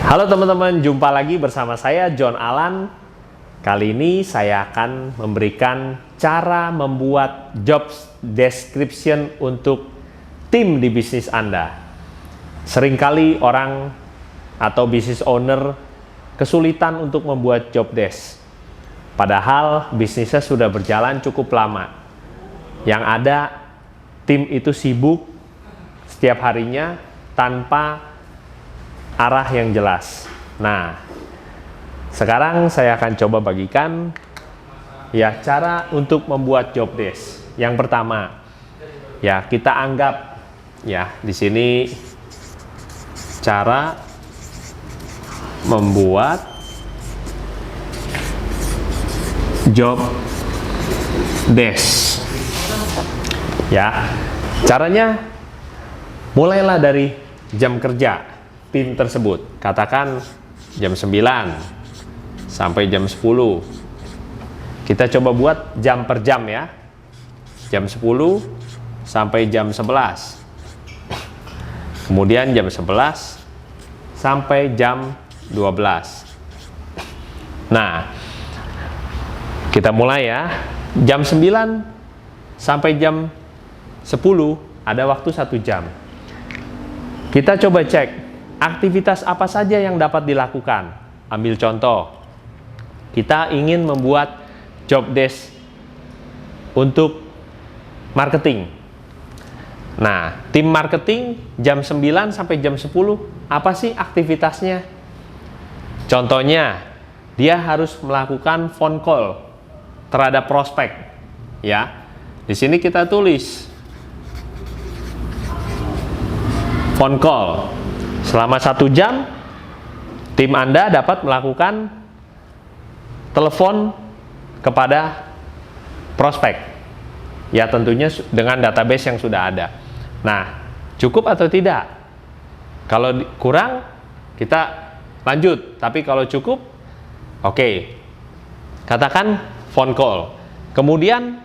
Halo teman-teman, jumpa lagi bersama saya John Alan. Kali ini saya akan memberikan cara membuat job description untuk tim di bisnis Anda. Seringkali orang atau business owner kesulitan untuk membuat job desk. Padahal bisnisnya sudah berjalan cukup lama. Yang ada tim itu sibuk setiap harinya tanpa arah yang jelas. Nah, sekarang saya akan coba bagikan ya cara untuk membuat job desk. Yang pertama, ya kita anggap ya di sini cara membuat job desk. Ya, caranya mulailah dari jam kerja tim tersebut. Katakan jam 9 sampai jam 10. Kita coba buat jam per jam ya. Jam 10 sampai jam 11. Kemudian jam 11 sampai jam 12. Nah, kita mulai ya. Jam 9 sampai jam 10 ada waktu 1 jam. Kita coba cek aktivitas apa saja yang dapat dilakukan. Ambil contoh, kita ingin membuat job desk untuk marketing. Nah, tim marketing jam 9 sampai jam 10, apa sih aktivitasnya? Contohnya, dia harus melakukan phone call terhadap prospek. Ya, di sini kita tulis phone call. Selama 1 jam, tim Anda dapat melakukan telepon kepada prospek. Ya tentunya dengan database yang sudah ada. Nah, cukup atau tidak? Kalau kurang, kita lanjut. Tapi kalau cukup, oke. Katakan phone call. Kemudian,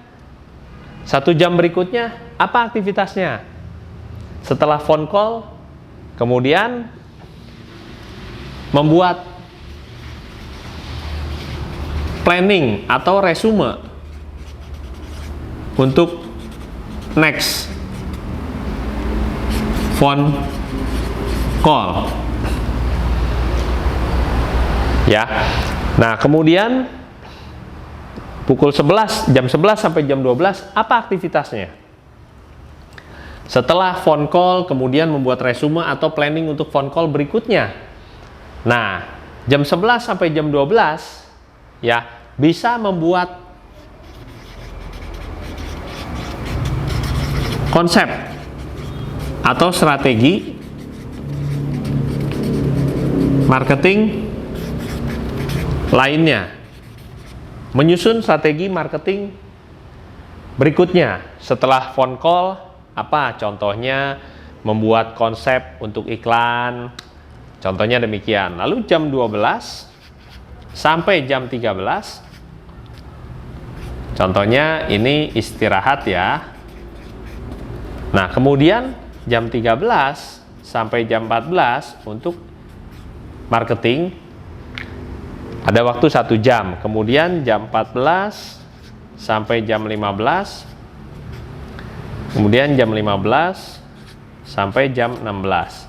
1 jam berikutnya, apa aktivitasnya? Setelah phone call, kemudian membuat planning atau resume untuk next phone call. Ya. Nah, kemudian pukul 11, jam 11 sampai jam 12, apa aktivitasnya? Setelah phone call, kemudian membuat resume atau planning untuk phone call berikutnya. Nah, jam 11 sampai jam 12, ya, bisa membuat konsep atau strategi marketing lainnya. Menyusun strategi marketing berikutnya setelah phone call. Apa contohnya? Membuat konsep untuk iklan. Contohnya demikian. Lalu jam 12 sampai jam 13. Contohnya ini istirahat ya. Nah, kemudian jam 13 sampai jam 14 untuk marketing. Ada waktu 1 jam. Kemudian jam 14 sampai jam 15. Kemudian jam 15 sampai jam 16.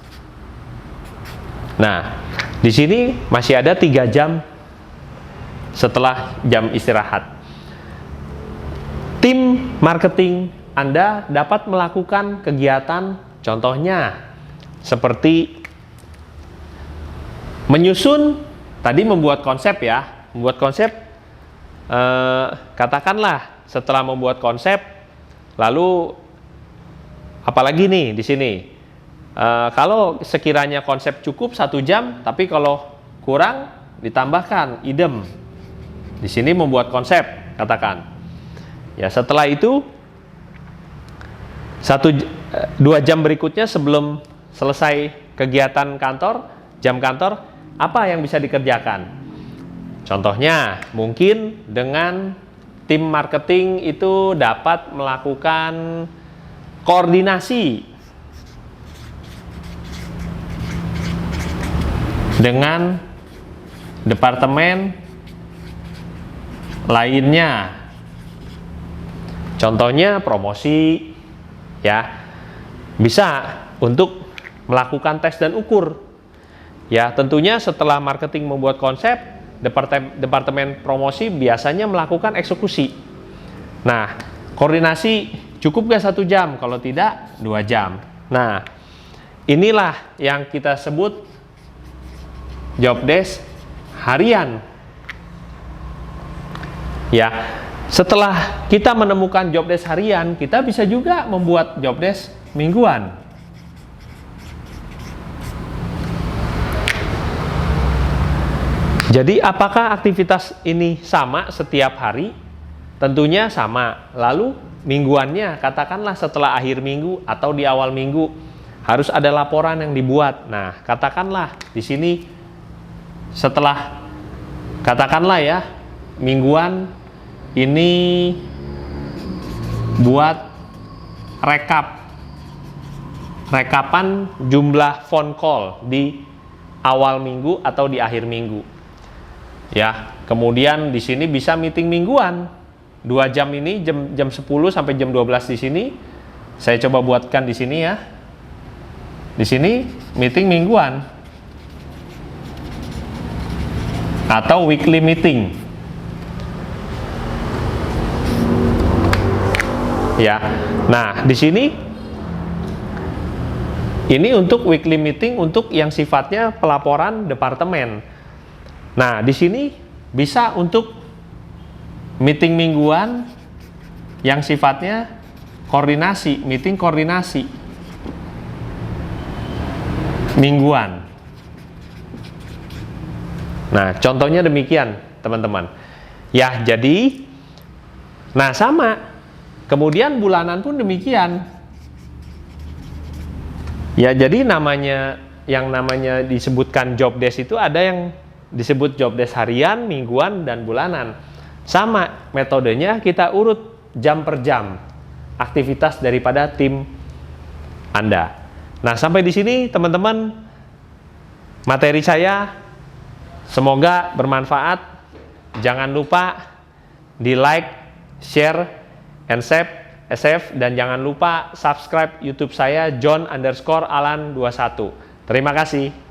Nah, di sini masih ada 3 jam setelah jam istirahat. Tim marketing Anda dapat melakukan kegiatan, contohnya seperti menyusun, tadi membuat konsep ya, membuat konsep, katakanlah setelah membuat konsep, lalu apalagi nih di sini, kalau sekiranya konsep cukup 1 jam, tapi kalau kurang ditambahkan idem. Di sini membuat konsep, katakan. Ya setelah itu 2 jam berikutnya sebelum selesai kegiatan kantor, jam kantor, apa yang bisa dikerjakan? Contohnya, mungkin dengan tim marketing itu dapat melakukan koordinasi dengan departemen lainnya. Contohnya promosi, ya, bisa untuk melakukan tes dan ukur. Ya, tentunya setelah marketing membuat konsep, departemen promosi biasanya melakukan eksekusi. Nah, koordinasi cukup gak 1 jam? Kalau tidak, 2 jam. Nah, inilah yang kita sebut job desk harian. Ya, setelah kita menemukan job desk harian, kita bisa juga membuat job desk mingguan. Jadi apakah aktivitas ini sama setiap hari? Tentunya sama. Lalu mingguannya, katakanlah setelah akhir minggu atau di awal minggu harus ada laporan yang dibuat. Nah, katakanlah di sini setelah, katakanlah ya, mingguan ini buat rekapan jumlah phone call di awal minggu atau di akhir minggu. Ya, kemudian di sini bisa meeting mingguan. 2 jam ini jam 10 sampai jam 12 di sini. Saya coba buatkan di sini ya. Di sini meeting mingguan atau weekly meeting. Ya. Nah, di sini ini untuk weekly meeting untuk yang sifatnya pelaporan departemen. Nah, di sini bisa untuk meeting mingguan yang sifatnya koordinasi, meeting koordinasi mingguan. Nah, contohnya demikian, teman-teman. Ya, jadi nah sama. Kemudian bulanan pun demikian. Ya, jadi yang namanya disebutkan job desk itu ada yang disebut job desk harian, mingguan, dan bulanan. Sama metodenya, kita urut jam per jam aktivitas daripada tim Anda. Nah, sampai di sini teman-teman materi saya semoga bermanfaat. Jangan lupa di like, share, and save, dan jangan lupa subscribe YouTube saya John_Alan21. Terima kasih.